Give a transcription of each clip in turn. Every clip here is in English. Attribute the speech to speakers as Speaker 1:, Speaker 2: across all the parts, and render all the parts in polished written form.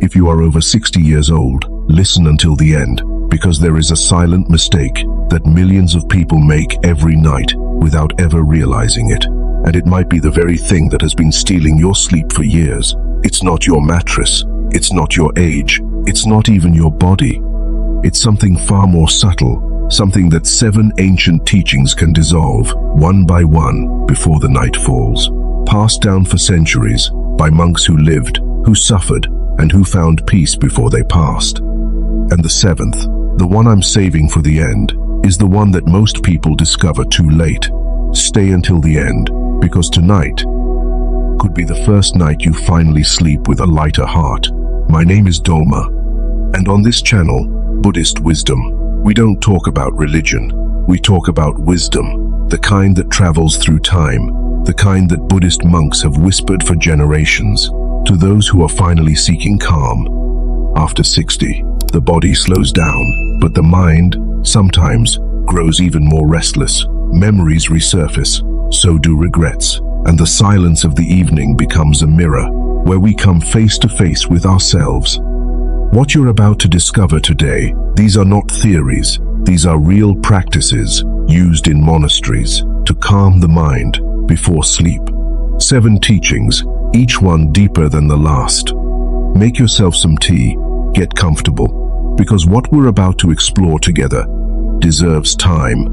Speaker 1: If you are over 60 years old, listen until the end, because there is a silent mistake that millions of people make every night without ever realizing it. And it might be the very thing that has been stealing your sleep for years. It's not your mattress, it's not your age, it's not even your body. It's something far more subtle, something that 7 ancient teachings can dissolve, one by one, before the night falls. Passed down for centuries, by monks who lived, who suffered, and who found peace before they passed. And the 7th, the one I'm saving for the end, is the one that most people discover too late. Stay until the end, because tonight could be the first night you finally sleep with a lighter heart. My name is Dolma, and on this channel, Buddhist Wisdom, we don't talk about religion, we talk about wisdom, the kind that travels through time, the kind that Buddhist monks have whispered for generations, to those who are finally seeking calm. After 60, the body slows down, but the mind, sometimes, grows even more restless. Memories resurface, so do regrets, and the silence of the evening becomes a mirror, where we come face to face with ourselves. What you're about to discover today, these are not theories, these are real practices used in monasteries to calm the mind before sleep. 7 teachings, each one deeper than the last. Make yourself some tea, get comfortable, because what we're about to explore together deserves time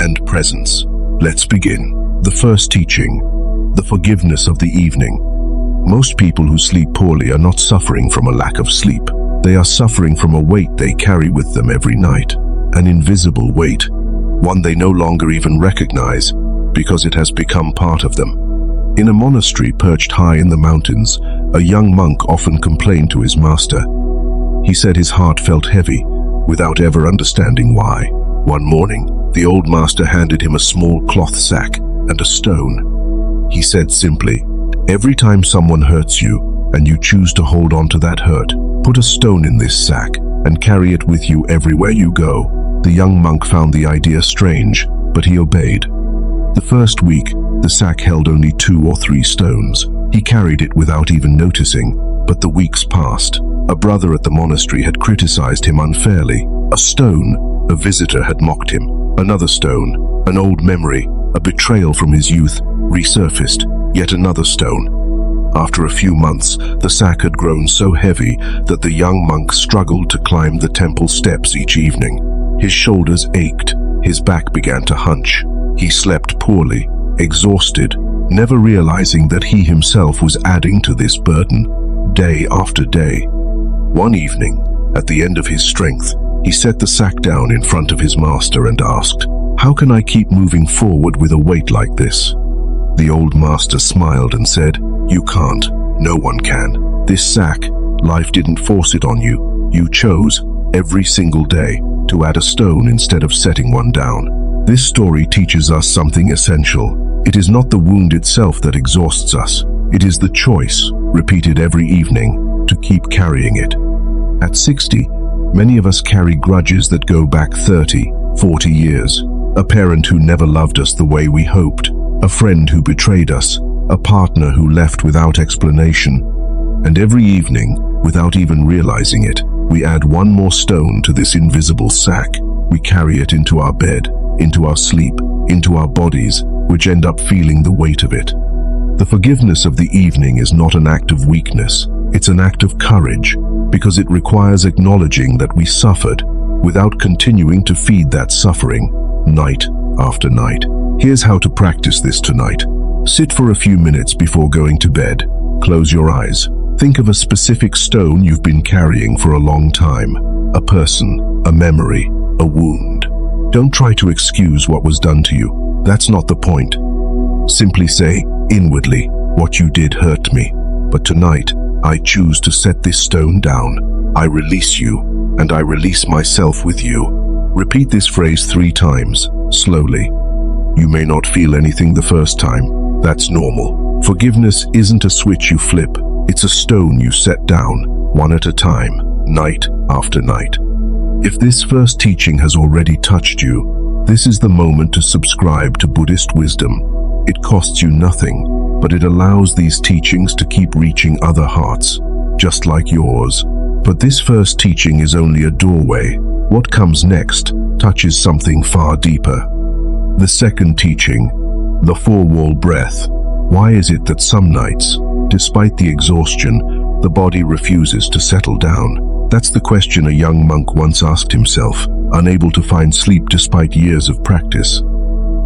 Speaker 1: and presence. Let's begin. The first teaching, the forgiveness of the evening. Most people who sleep poorly are not suffering from a lack of sleep. They are suffering from a weight they carry with them every night, an invisible weight, one they no longer even recognize because it has become part of them. In a monastery perched high in the mountains, a young monk often complained to his master. He said his heart felt heavy, without ever understanding why. One morning, the old master handed him a small cloth sack and a stone. He said simply, "Every time someone hurts you, and you choose to hold on to that hurt, put a stone in this sack and carry it with you everywhere you go." The young monk found the idea strange, but he obeyed. The first week, the sack held only 2 or 3 stones. He carried it without even noticing, but the weeks passed. A brother at the monastery had criticized him unfairly. A stone, a visitor had mocked him. Another stone, an old memory, a betrayal from his youth, resurfaced. Yet another stone. After a few months, the sack had grown so heavy that the young monk struggled to climb the temple steps each evening. His shoulders ached, his back began to hunch. He slept poorly, exhausted, never realizing that he himself was adding to this burden, day after day. One evening, at the end of his strength, he set the sack down in front of his master and asked, "How can I keep moving forward with a weight like this?" The old master smiled and said, "You can't. No one can. This sack, life didn't force it on you. You chose, every single day, to add a stone instead of setting one down." This story teaches us something essential. It is not the wound itself that exhausts us. It is the choice, repeated every evening, to keep carrying it. At 60, many of us carry grudges that go back 30, 40 years. A parent who never loved us the way we hoped. A friend who betrayed us, a partner who left without explanation. And every evening, without even realizing it, we add one more stone to this invisible sack. We carry it into our bed, into our sleep, into our bodies, which end up feeling the weight of it. The forgiveness of the evening is not an act of weakness, it's an act of courage, because it requires acknowledging that we suffered, without continuing to feed that suffering, night after night. Here's how to practice this tonight. Sit for a few minutes before going to bed. Close your eyes. Think of a specific stone you've been carrying for a long time. A person, a memory, a wound. Don't try to excuse what was done to you. That's not the point. Simply say, inwardly, what you did hurt me. But tonight, I choose to set this stone down. I release you, and I release myself with you. Repeat this phrase 3 times, slowly. You may not feel anything the first time. That's normal. Forgiveness isn't a switch you flip. It's a stone you set down, one at a time, night after night. If this first teaching has already touched you, this is the moment to subscribe to Buddhist wisdom. It costs you nothing, but it allows these teachings to keep reaching other hearts. just like yours. But this first teaching is only a doorway. What comes next touches something far deeper. The second teaching, the four-wall breath. Why is it that some nights, despite the exhaustion, the body refuses to settle down? That's the question a young monk once asked himself, unable to find sleep despite years of practice.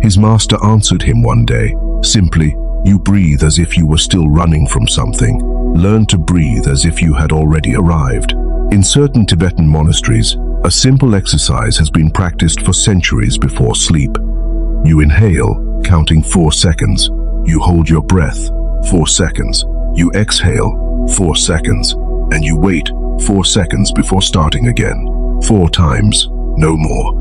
Speaker 1: His master answered him one day, simply, "You breathe as if you were still running from something. Learn to breathe as if you had already arrived." In certain Tibetan monasteries, a simple exercise has been practiced for centuries before sleep. You inhale, counting 4 seconds. You hold your breath, 4 seconds. You exhale, 4 seconds. And you wait 4 seconds before starting again. 4 times, no more.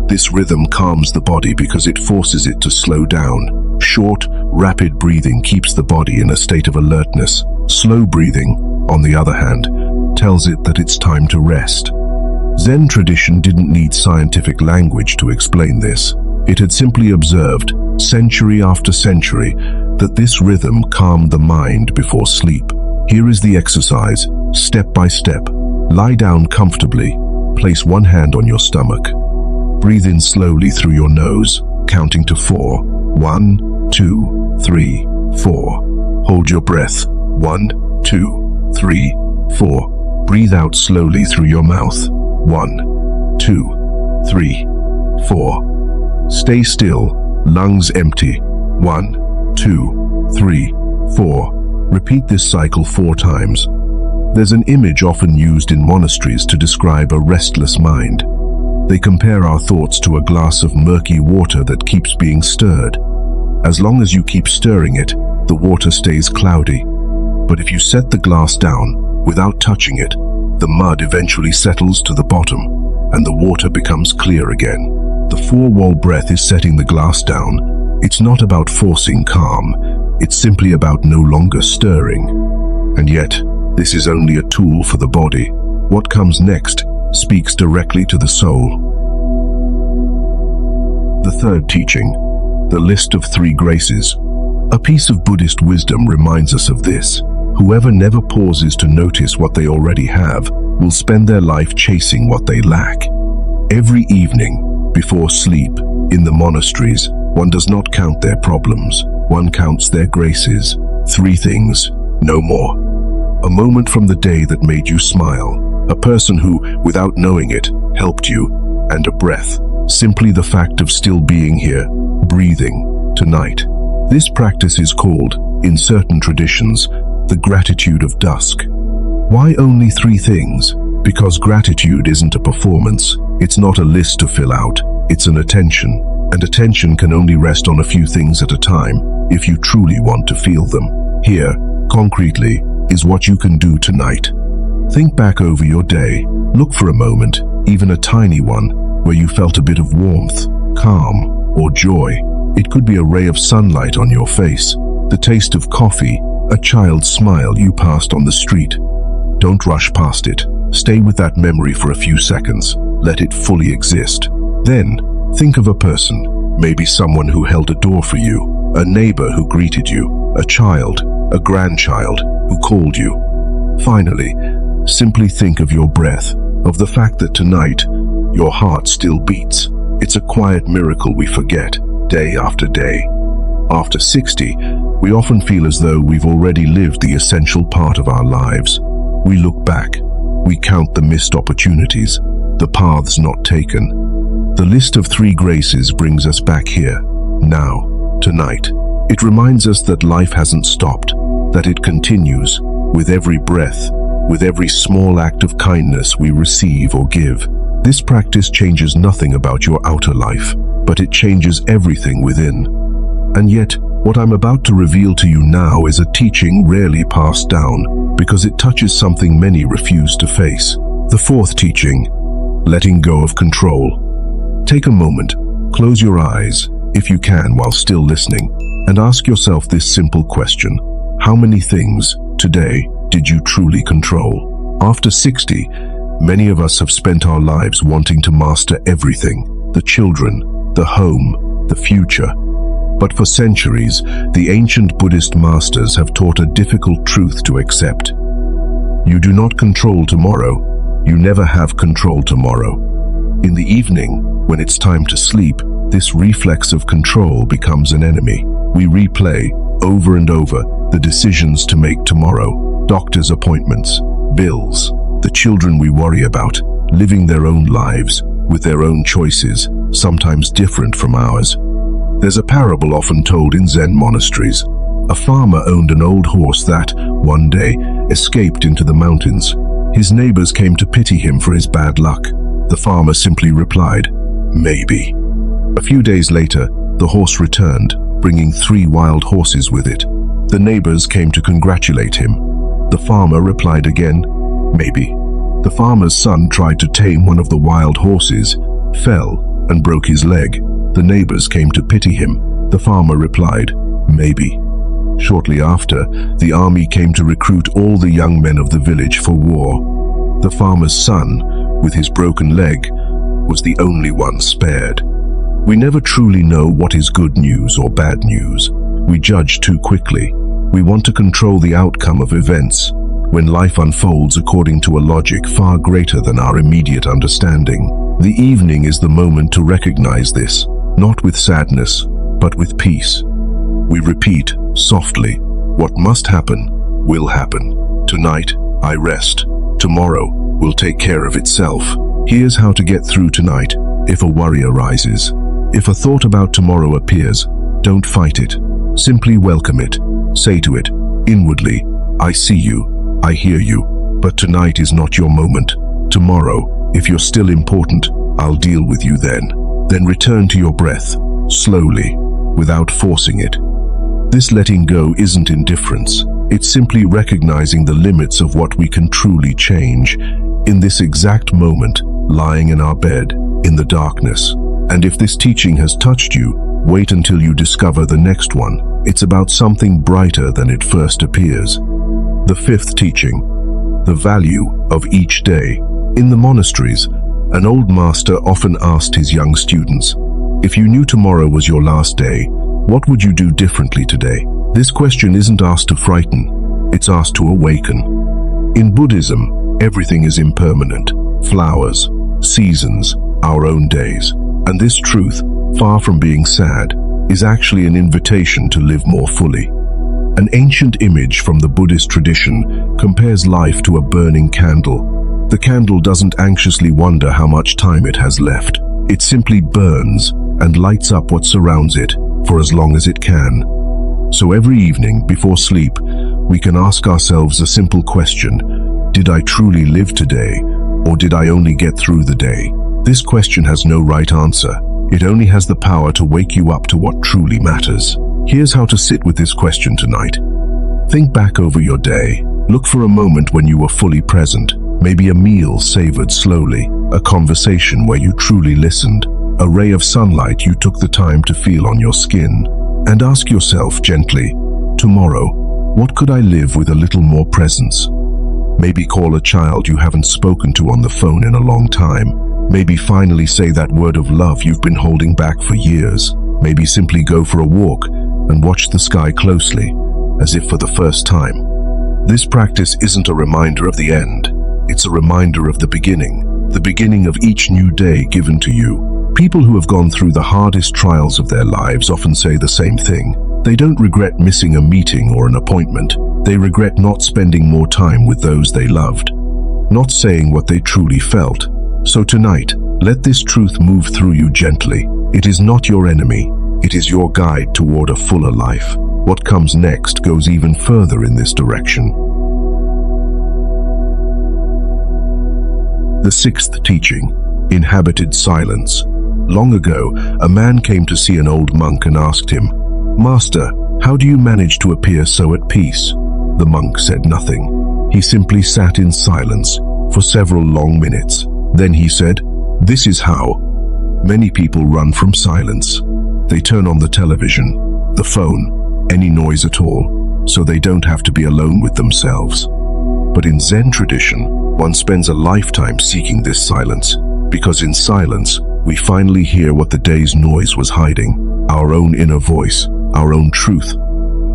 Speaker 1: This rhythm calms the body because it forces it to slow down. Short, rapid breathing keeps the body in a state of alertness. Slow breathing, on the other hand, tells it that it's time to rest. Zen tradition didn't need scientific language to explain this. It had simply observed, century after century, that this rhythm calmed the mind before sleep. Here is the exercise, step by step. Lie down comfortably. Place one hand on your stomach. Breathe in slowly through your nose, counting to 4. 1, 2, 3, 4. Hold your breath. 1, 2, 3, 4. Breathe out slowly through your mouth. 1, 2, 3, 4. Stay still, lungs empty. 1, 2, 3, 4. Repeat this cycle 4 times. There's an image often used in monasteries to describe a restless mind. They compare our thoughts to a glass of murky water that keeps being stirred. As long as you keep stirring it, the water stays cloudy. But if you set the glass down, without touching it, the mud eventually settles to the bottom, and the water becomes clear again. The four-wall breath is setting the glass down. It's not about forcing calm, it's simply about no longer stirring. And yet, this is only a tool for the body. What comes next speaks directly to the soul. The third teaching, the list of 3 graces. A piece of Buddhist wisdom reminds us of this. Whoever never pauses to notice what they already have will spend their life chasing what they lack. Every evening, before sleep, in the monasteries, one does not count their problems. One counts their graces. 3 things, no more. A moment from the day that made you smile. A person who, without knowing it, helped you. And a breath. Simply the fact of still being here, breathing, tonight. This practice is called, in certain traditions, the gratitude of dusk. Why only 3 things? Because gratitude isn't a performance. It's not a list to fill out. It's an attention. And attention can only rest on a few things at a time, if you truly want to feel them. Here, concretely, is what you can do tonight. Think back over your day. Look for a moment, even a tiny one, where you felt a bit of warmth, calm, or joy. It could be a ray of sunlight on your face, the taste of coffee, a child's smile you passed on the street. Don't rush past it. Stay with that memory for a few seconds. Let it fully exist. Then, think of a person, maybe someone who held a door for you, a neighbor who greeted you, a child, a grandchild who called you. Finally, simply think of your breath, of the fact that tonight, your heart still beats. It's a quiet miracle we forget, day after day. After 60, we often feel as though we've already lived the essential part of our lives. We look back, we count the missed opportunities, the paths not taken. The list of 3 graces brings us back here, now, tonight. It reminds us that life hasn't stopped, that it continues, with every breath, with every small act of kindness we receive or give. This practice changes nothing about your outer life, but it changes everything within. And yet, what I'm about to reveal to you now is a teaching rarely passed down, because it touches something many refuse to face. The 4th teaching, letting go of control. Take a moment, close your eyes, if you can while still listening, and ask yourself this simple question. How many things, today, did you truly control? After 60, many of us have spent our lives wanting to master everything, the children, the home, the future. But for centuries, the ancient Buddhist masters have taught a difficult truth to accept. You do not control tomorrow. You never have control tomorrow. In the evening, when it's time to sleep, this reflex of control becomes an enemy. We replay, over and over, the decisions to make tomorrow. Doctor's appointments, bills, the children we worry about, living their own lives, with their own choices, sometimes different from ours. There's a parable often told in Zen monasteries. A farmer owned an old horse that, one day, escaped into the mountains. His neighbors came to pity him for his bad luck. The farmer simply replied, "Maybe." A few days later, the horse returned, bringing 3 wild horses with it. The neighbors came to congratulate him. The farmer replied again, "Maybe." The farmer's son tried to tame one of the wild horses, fell, and broke his leg. The neighbors came to pity him. The farmer replied, "Maybe." Shortly after, the army came to recruit all the young men of the village for war. The farmer's son, with his broken leg, was the only one spared. We never truly know what is good news or bad news. We judge too quickly. We want to control the outcome of events, when life unfolds according to a logic far greater than our immediate understanding. The evening is the moment to recognize this, not with sadness, but with peace. We repeat, softly, what must happen, will happen. Tonight, I rest. Tomorrow will take care of itself. Here's how to get through tonight if a worry arises. If a thought about tomorrow appears, don't fight it. Simply welcome it. Say to it, inwardly, I see you, I hear you, but tonight is not your moment. Tomorrow, if you're still important, I'll deal with you then. Then return to your breath, slowly, without forcing it. This letting go isn't indifference. It's simply recognizing the limits of what we can truly change in this exact moment, lying in our bed, in the darkness. And if this teaching has touched you, wait until you discover the next one. It's about something brighter than it first appears. The 5th teaching, the value of each day. In the monasteries, an old master often asked his young students, if you knew tomorrow was your last day, what would you do differently today? This question isn't asked to frighten, it's asked to awaken. In Buddhism, everything is impermanent. Flowers, seasons, our own days. And this truth, far from being sad, is actually an invitation to live more fully. An ancient image from the Buddhist tradition compares life to a burning candle. The candle doesn't anxiously wonder how much time it has left. It simply burns and lights up what surrounds it for as long as it can. So every evening before sleep, we can ask ourselves a simple question: did I truly live today, or did I only get through the day? This question has no right answer. It only has the power to wake you up to what truly matters. Here's how to sit with this question tonight. Think back over your day. Look for a moment when you were fully present. Maybe a meal savored slowly, a conversation where you truly listened, a ray of sunlight you took the time to feel on your skin. And ask yourself gently, tomorrow, what could I live with a little more presence? Maybe call a child you haven't spoken to on the phone in a long time. Maybe finally say that word of love you've been holding back for years. Maybe simply go for a walk and watch the sky closely, as if for the first time. This practice isn't a reminder of the end. It's a reminder of the beginning of each new day given to you. People who have gone through the hardest trials of their lives often say the same thing. They don't regret missing a meeting or an appointment. They regret not spending more time with those they loved, not saying what they truly felt. So tonight, let this truth move through you gently. It is not your enemy. It is your guide toward a fuller life. What comes next goes even further in this direction. The 6th teaching, inhabited silence. Long ago, a man came to see an old monk and asked him, "Master, how do you manage to appear so at peace?" The monk said nothing. He simply sat in silence for several long minutes. Then he said, "This is how. Many people run from silence. They turn on the television, the phone, any noise at all, so they don't have to be alone with themselves. But in Zen tradition, one spends a lifetime seeking this silence, because in silence, we finally hear what the day's noise was hiding, our own inner voice, our own truth.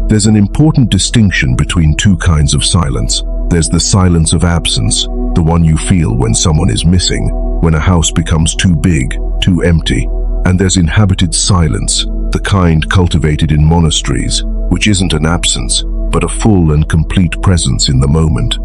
Speaker 1: There's an important distinction between two kinds of silence. There's the silence of absence, the one you feel when someone is missing, when a house becomes too big, too empty. And there's inhabited silence, the kind cultivated in monasteries, which isn't an absence, but a full and complete presence in the moment.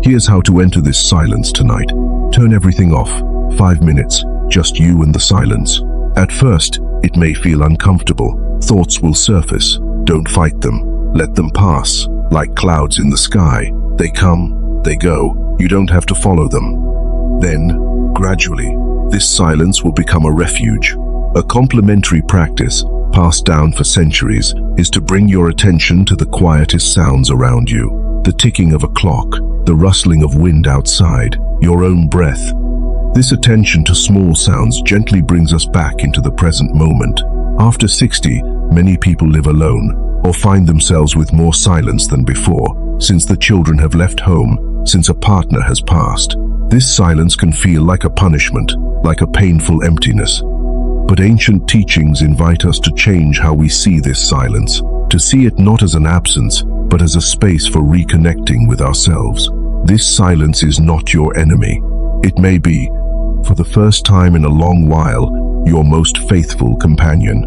Speaker 1: Here's how to enter this silence tonight. Turn everything off. 5 minutes, just you and the silence. At first, it may feel uncomfortable. Thoughts will surface. Don't fight them. Let them pass, like clouds in the sky. They come, they go. You don't have to follow them. Then, gradually, this silence will become a refuge. A complementary practice, passed down for centuries, is to bring your attention to the quietest sounds around you. The ticking of a clock, the rustling of wind outside, your own breath. This attention to small sounds gently brings us back into the present moment. After 60, many people live alone, or find themselves with more silence than before, since the children have left home, since a partner has passed. This silence can feel like a punishment, like a painful emptiness. But ancient teachings invite us to change how we see this silence, to see it not as an absence, but as a space for reconnecting with ourselves. This silence is not your enemy. It may be, for the first time in a long while, your most faithful companion.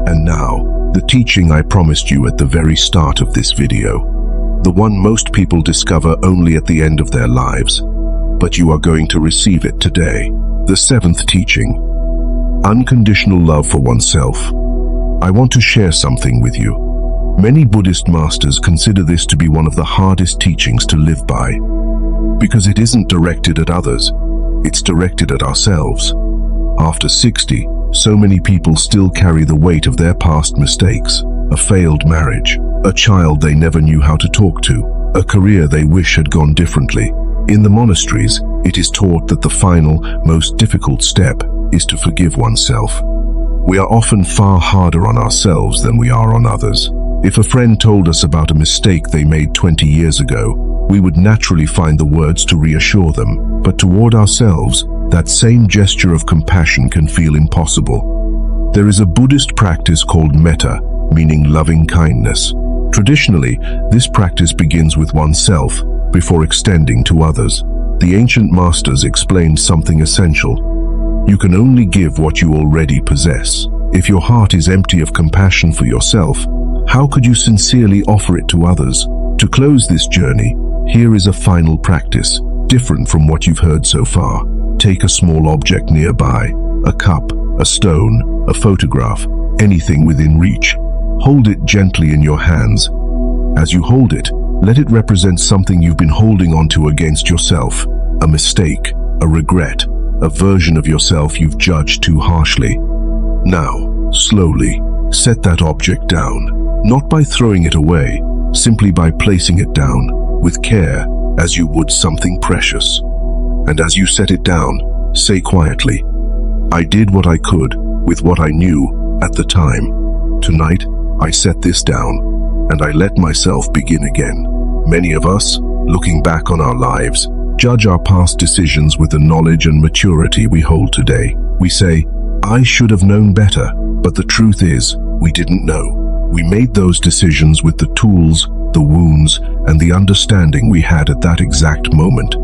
Speaker 1: And now, the teaching I promised you at the very start of this video. The one most people discover only at the end of their lives. But you are going to receive it today. The 7th teaching. Unconditional love for oneself. I want to share something with you. Many Buddhist masters consider this to be one of the hardest teachings to live by, because it isn't directed at others, it's directed at ourselves. After 60, so many people still carry the weight of their past mistakes, a failed marriage, a child they never knew how to talk to, a career they wish had gone differently. In the monasteries, it is taught that the final, most difficult step is to forgive oneself. We are often far harder on ourselves than we are on others. If a friend told us about a mistake they made 20 years ago, we would naturally find the words to reassure them. But toward ourselves, that same gesture of compassion can feel impossible. There is a Buddhist practice called metta, meaning loving kindness. Traditionally, this practice begins with oneself before extending to others. The ancient masters explained something essential. You can only give what you already possess. If your heart is empty of compassion for yourself, how could you sincerely offer it to others? To close this journey, here is a final practice, different from what you've heard so far. Take a small object nearby, a cup, a stone, a photograph, anything within reach. Hold it gently in your hands. As you hold it, let it represent something you've been holding onto against yourself, a mistake, a regret, a version of yourself you've judged too harshly. Now, slowly, set that object down, not by throwing it away, simply by placing it down, with care, as you would something precious. And as you set it down, say quietly, I did what I could, with what I knew, at the time. Tonight, I set this down, and I let myself begin again. Many of us, looking back on our lives, judge our past decisions with the knowledge and maturity we hold today. We say, I should have known better, but the truth is, we didn't know. We made those decisions with the tools, the wounds, and the understanding we had at that exact moment.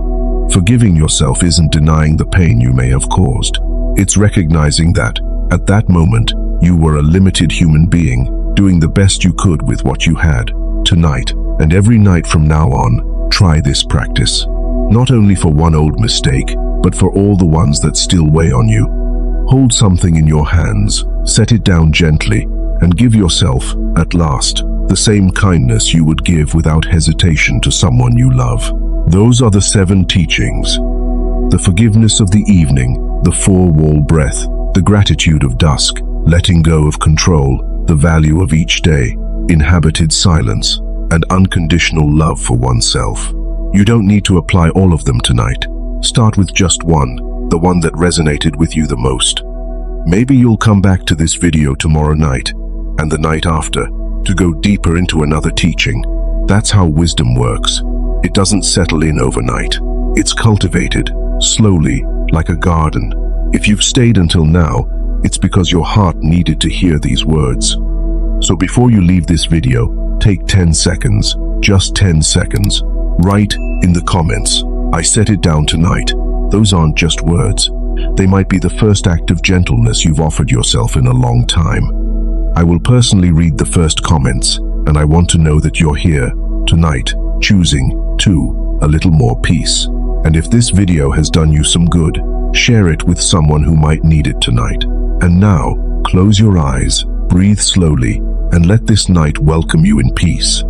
Speaker 1: Forgiving yourself isn't denying the pain you may have caused. It's recognizing that, at that moment, you were a limited human being, doing the best you could with what you had. Tonight, and every night from now on, try this practice. Not only for one old mistake, but for all the ones that still weigh on you. Hold something in your hands, set it down gently, and give yourself, at last, the same kindness you would give without hesitation to someone you love. Those are the 7 teachings. The forgiveness of the evening, the 4-wall breath, the gratitude of dusk, letting go of control, the value of each day, inhabited silence, and unconditional love for oneself. You don't need to apply all of them tonight. Start with just one, the one that resonated with you the most. Maybe you'll come back to this video tomorrow night, and the night after, to go deeper into another teaching. That's how wisdom works. It doesn't settle in overnight. It's cultivated, slowly, like a garden. If you've stayed until now, it's because your heart needed to hear these words. So before you leave this video, take 10 seconds, just 10 seconds. Write, in the comments, "I set it down tonight." Those aren't just words. They might be the first act of gentleness you've offered yourself in a long time. I will personally read the first comments, and I want to know that you're here, tonight, choosing, a little more peace. And if this video has done you some good, share it with someone who might need it tonight. And now, close your eyes, breathe slowly, and let this night welcome you in peace.